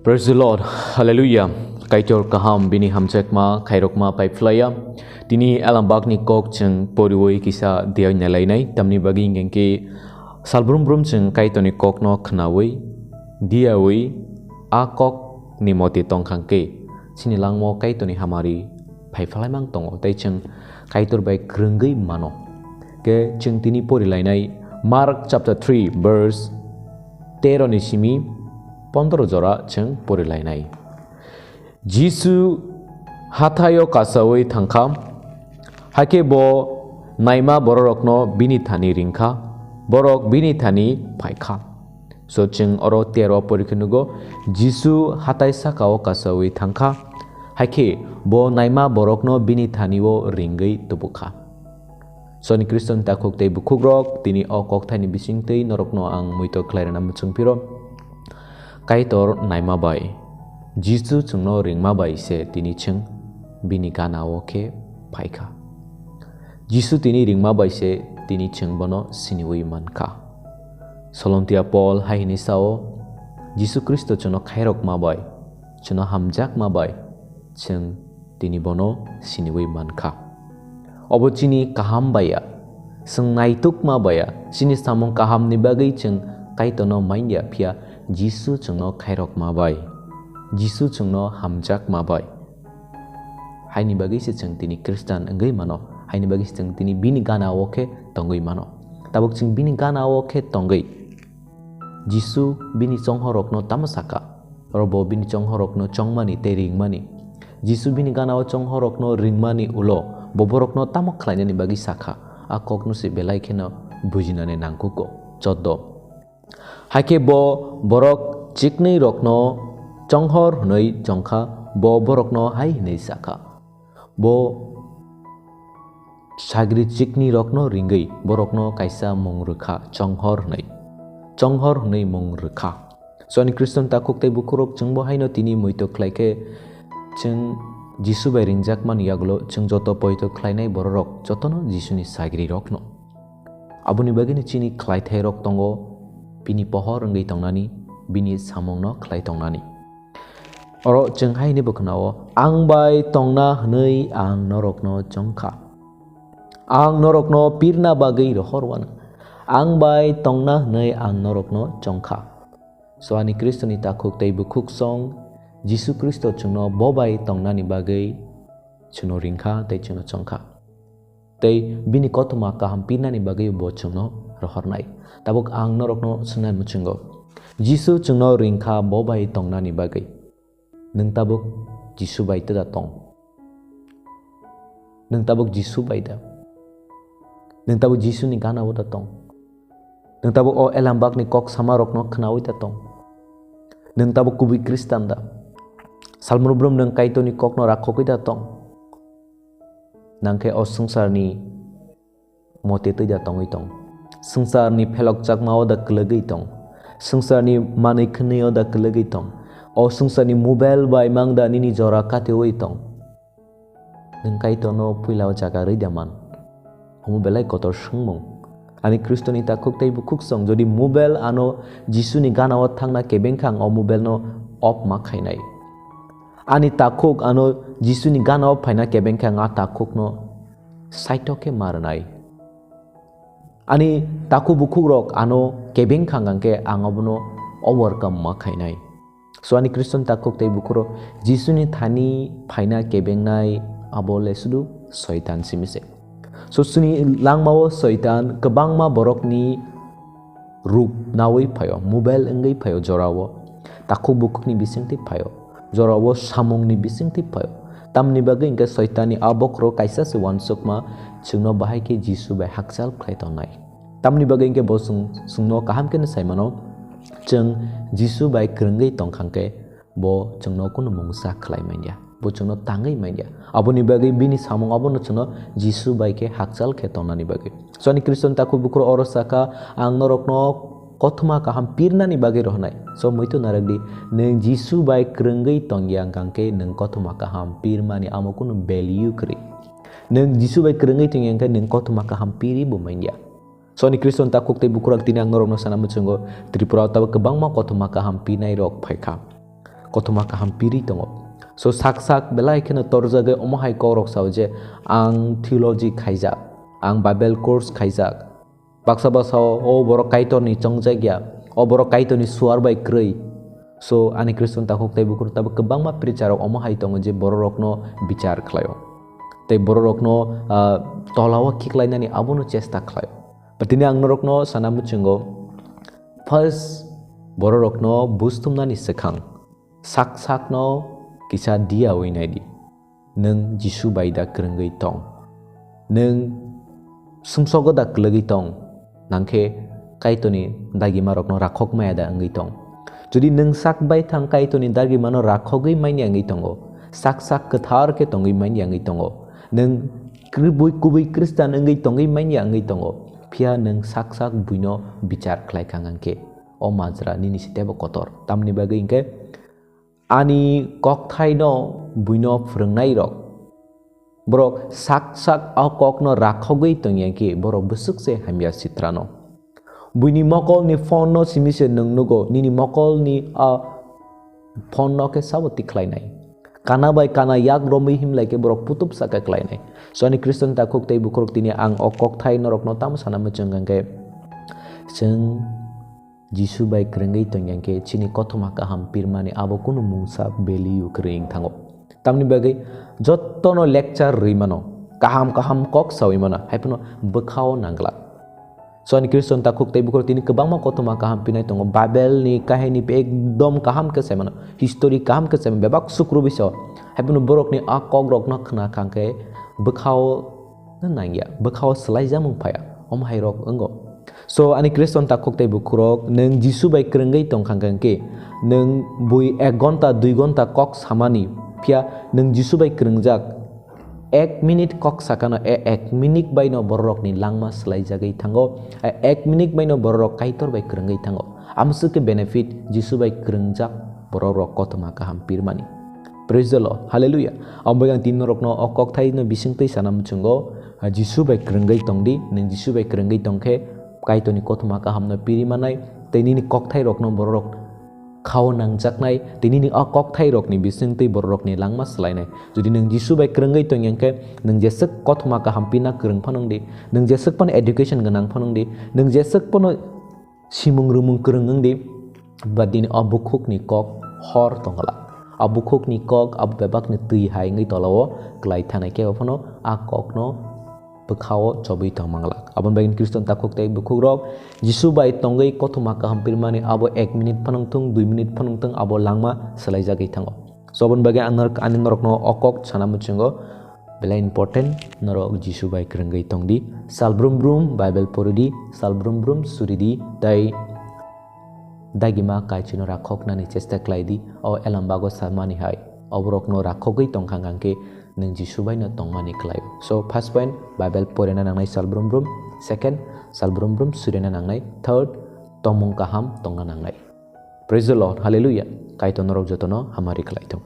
Praise the Lord, Hallelujah. Kaitor kaham bini hamchekma khairokma paiflaya. Tini Langmani Kok jeng poriwoi kisa dia nyalainai tamni bagi ngengke salbrum jeng kaitoni kokno khnawoi diawoi akok ni moti tongkhangke sini langmo kaitoni hamari paiflai mang tongo tai jeng kaitor bai krenggai mano ke jeng tini porilainai Mark chapter 3 verse 13 ni simi 15 jora jeng porilainai Jisu hatayo kasawoi thangkam hake bo naima borokno bini thani ringkha borok bini thani phaikha so jeng oro tero porikhunugo Jisu hatai sakao kasawoi thangkha hake bo naima borokno bini thaniwo ringai tubukha soni Kriston takuk tei bukugrok tini o kok thani bisingtei norokno ang muito khlairana muchungpiro kaitor naima bai Jisu chungno ringma bai se tini cheng bini ganao ke phaikha Jisu tini ringma bai se tini cheng bono siniwi mankha Solontia Paul haini sao Jisu Kristo chono khairok ma bai chono hamjak ma bai cheng tini bono siniwi mankha obo chini kaham baya seng naituk ma baya sini samong kaham ni bagai cheng kaitono maindia phia Jisu chungno khairok ma bai Jisu chungno hamjak ma bai haini bagai se cheng tini Kristan engai mano haini bagai se cheng tini bini gana oke tongai mano tabuk cheng bini gana oke tongai Jisu bini chonghorokno tamasaka robo bini chonghorokno chongmani te ringmani Jisu bini gana o chonghorokno ringmani ulo boborokno tamok khlainani bagi sakha akokno se belai kheno bujinane nangkuko choddo hake bo borok chiknei rokno chonghor hunai chongkha bo borokno hai hinai sakha bo sagri chikni rokno ringai borokno kaisa mongrukha chonghor hunai mongrukha soni Kriston takuk tei bukurok chengbo haino tini muito khlaike cheng Jisu bai ringjak man yaglo cheng joto poito khlainai borok jotono Jisuni sagri rokno abuni bagini chini khlaithai rok tongo bini pohor ngai tongnani bini samongno khlai tongnani oro cheng haini bukhnao ang bai tongna hnei ang norokno chongkha ang norokno pirna bagai rohorwan ang bai tongna hnei ang norokno chongkha soani Kristoni takuk tei bukuk song Jisu Kristo chungno bobai tongnani bagai chuno ringkha tei chuno chongkha tei bini kotuma kaham pinani bagai bo chungno rohornai tabuk ang norokno sungnan muchungo Jisu chungno ringkha bobai tongnani bagai nung tabuk Jisu baida tong nung tabuk Jisu baida nung tabuk Jisu ni gana uda tong nung tabuk o Langmani Kok samarokno khnawita tong nung tabuk kubi Kristan da salmrubrum nung kaitoni kokno rakhokida tong nangke o sangsarni mote tei da tongoi tong sangsarni phelok chakmao da klagai tong sangsarni manai khneo da klagai tong o sangsarni mobile bai mangda nini jora kateoi tong nung kaitono puilao jaga reidaman homo belai kotor sungmung ani Kristoni takuk tei bukuk song jodi mobile ano Jisuni ganao thangna kebengkhang o mobile no off ma khainai ani takuk ano Jisuni ganao phaina kebengkhang a takuk no saitoke marnai ani taku bukuk rok ano kebengkhang angke angobono overcome ma khainai so ani Kriston takuk tei bukuro Jisuni thani phaina kebengnai abole sudu shaitan simise so suni langmao shaitan kebangma borokni rup nawai phayo mobile engai phayo jorawo takuk bukukni bisingti phayo jorawo samongni bisingti phayo tamni bagai ingka shaitani abokro kaisa se wansukma chungno bahaike Jisu bai hakchal khlaitonai tamni bagai ingke bo sungno kaham ken saimano cheng Jisu bai krengai tongkhangke bo chungno kuno mungsa khlaimainya bo chungno tangai mainya aboni bagai bini samong abono chungno Jisu bai ke hakchal khetonani bagai soni Kriston taku bukro orosaka ang norokno kothma kaham pirnani bagai rohnai so muito naragdi neng Jisu bai krengai tongyang kangke neng kothma kaham pirmani amokun value kri neng Jisu bai krengai tongyang ka neng kothma kaham piri bo mainya soni Kriston takuk tei bukurak tinang norokno sana muchungo Tripura tawa kebangma kothma kaham pinai rok phaikha kotoma kaham piri tongo. So sak belai kena torjaga omahai korok sauje ang theology khaijak, ang Bible course khaijak. Baksa basao o borok kaitor ni chongjagya, o borok kaitor ni suar bai krei. So ani Kristen takok tai bukur tab kebangma preacharok omahai tongo je borokno bicar khlayo. Tei borokno tolawa kiklainani abono chesta khlayo. Bertini ang norokno sanamu chungo first borokno bustumnani sekhang sak no kisa dia winadi Nwng Jisu baida krengei tong Nwng sumsogoda klegi tong nangke kaitoni dagi marokno rakhok mayada angai tong jodi Nwng sak bai thang kaitoni dagi mano rakhogei maini angai tongo sak kathar ke tongai maini angai tongo Nwng kubai Kristen angai tongai maini angai tongo pia Nwng sak buino bicar khlai kangangke o majra nini sitebo kotor tamni bagai ingke ani kok thai no buino rwnai rok borok sak a kok no rakhogei tongyangke borok besuk se hamya sitrano buini mokol ni phone no simise nungnugo nini mokol ni phone no ke saboti khlainai kana bai kana yak romai himlai ke borok putup saka khlainai so ani Kristen takok tei bukrok tini ang o kok thai no rok no tam sana machungangke jeng Jisu bai krengei tongyangke chini kothoma kaham pirmani abo kuno mungsa value kreng thango tamni bagai jottono lecture rimano kaham kok sawimana haipuno bekhao nangla so ani Kristen takok tei bukur tini kebangma kothoma kaham pinai tongo Bible ni kahini pe ekdom kaham ke semana history kaham ke sem bebak sukru biso haipuno borok ni akok rok no khna khangke bekhao nangya bekhao selai jamung phaya om hairok engo so ani Kristen takok tei bukurok Nwng Jisu bai krengei tong khangkangke Nwng bui 1 gonta 2 gonta kok samani pia Nwng Jisu bai krengjak 1 minute kok sakano 1 minute bai no borok ni langma selai jagai thango 1 minute bai no borok kaitor bai krengei thango amsuke benefit Jisu bai krengjak borok kothoma kaham pirmani praise the Lord hallelujah ambagang tinnorok no okok thai no bisingtei sanam chungo Jisu bai krengei tongdi Nwng Jisu bai krengei tongkhe kaitoni kothoma kaham no piri manai teni ni kok thai rok no borok khao nangjaknai teni ni kok thai rok ni bisingtei borok ni langma slainai jodi Nwng Jisu bai krengei tongyangke Nwng jesek kothoma kaham pina kreng phanongdi Nwng jesek pan education ganang phanongdi Nwng jesek pano simung rumung krengngdi badini abukhuk ni kok hor tongala abukhuk ni kok abu bebak ni tui hai ngai tolawo klai thanai ke phano kok no bekhao chobi tangmangla abon bagin Kristen takok tei bukhuk rok Jisu bai tongai kothoma kaham pirmani abo 1 minute phanongtung 2 minute phanongtung abo langma selai jagai thango so abon bagin ani norok no okok chanamu chungo bela important norok Jisu bai krengei tongdi salbrum Bible poridi salbrum suridi dai dagima kaichino rakhok nani chesta klaidi o elambago samani hai obrok no rakhogei tongkhangangke Nwng Jisu bai no tongmani klayo so first point Bible porena nangnai salbrum second salbrum surena nangnai third tomung kaham tongna nangnai praise the Lord hallelujah kaiton norok jotono hamari khlai thong